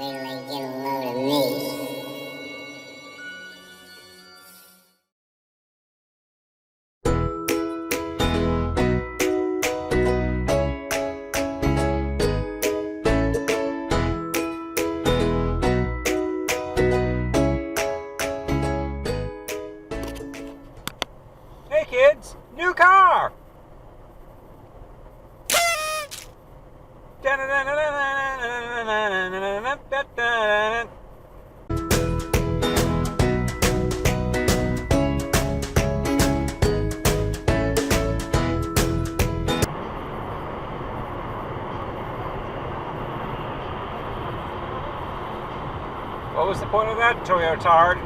get a load of me. Hey kids, new car! What was the point of that, Toyotard?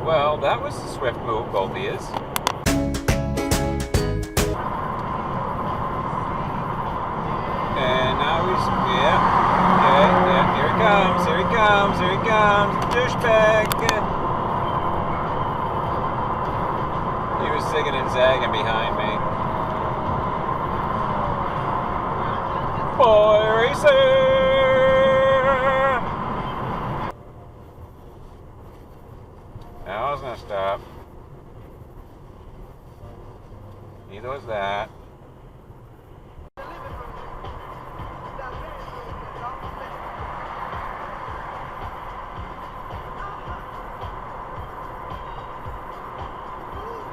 Well, that was a swift move, both of yous. And now he's, here he comes, douchebag. He was zigging and zagging behind me. Boy racer! Now I was gonna stop. Neither was that.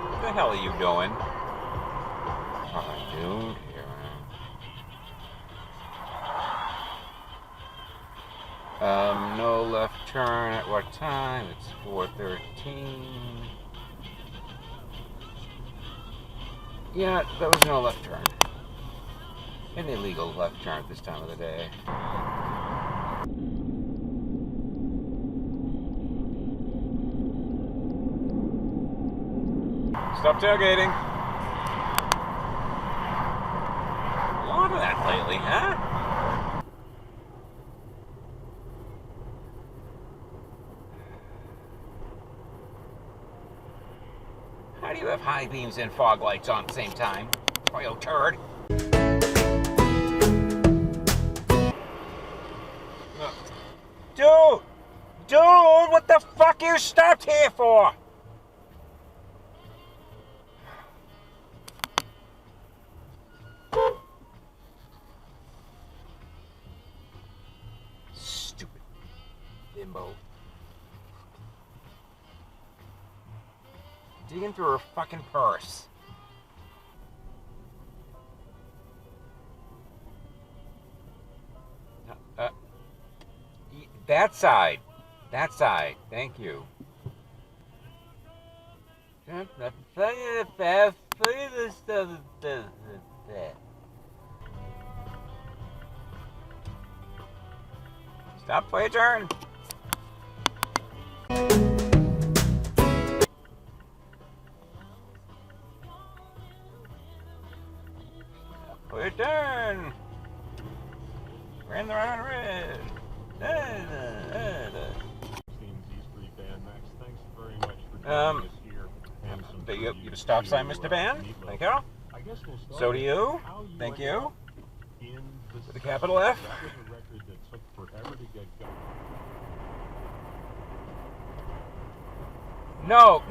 What the hell are you doing? Oh, dude, here. No left turn at what time? It's 4:13. Yeah, there was no left turn. An illegal left turn at this time of the day. Stop tailgating. A lot of that lately, huh? How do you have high beams and fog lights on at the same time? Toyo turd. Dude, what the fuck you stopped here for? Stupid bimbo. Digging through her fucking purse. That side. That side. Thank you. Stop for your turn. For your turn. Ran the right on red. You have a stop sign, Mr. Van. Thank you. So do you. Thank you. With a capital F. No.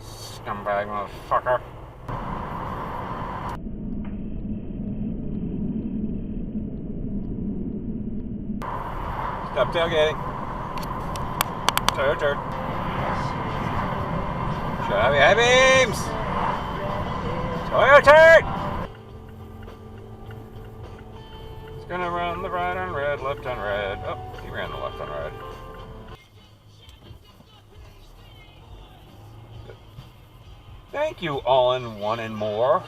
Scumbag motherfucker. Stop tailgating. Toyo turd. Shut up, you high beams! Toyo turd! It's gonna run the right on red, left on red. Oh, he ran the left on red. Thank you, all in one and more.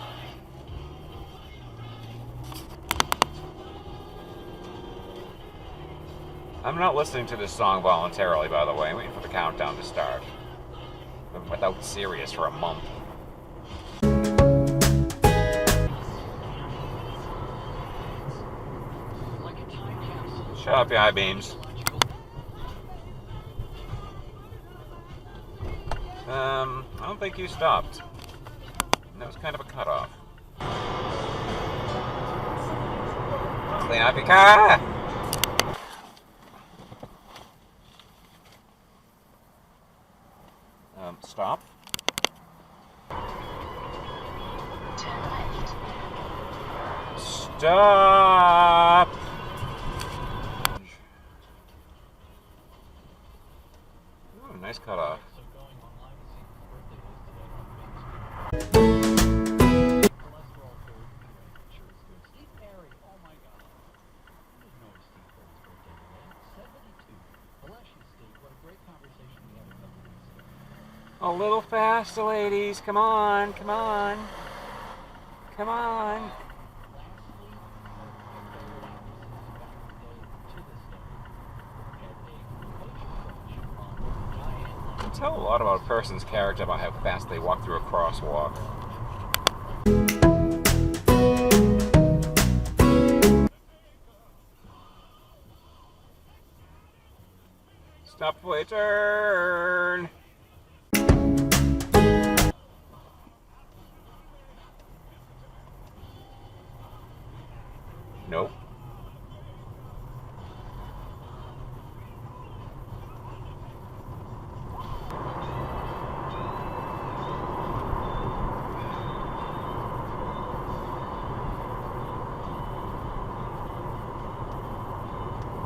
I'm not listening to this song voluntarily, by the way. I'm waiting for the countdown to start. I've been without Sirius for a month. Shut up, you high beams. I don't think you stopped. That was kind of a cutoff. Clean up your car! Stop. Stop! Ooh, nice cutoff. A little faster, ladies. Come on, come on. Come on. You can tell a lot about a person's character by how fast they walk through a crosswalk. Stop for a turn. Nope.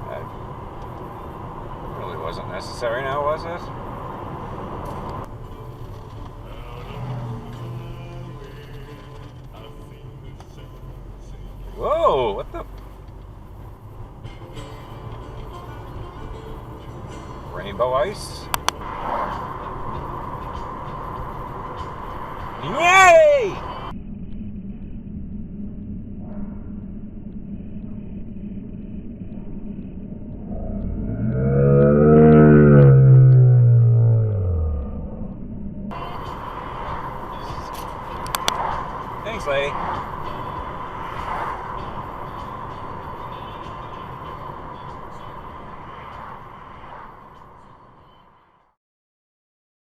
That really wasn't necessary now, was it? Whoa, what the? Rainbow ice? Yay! Thanks, lady.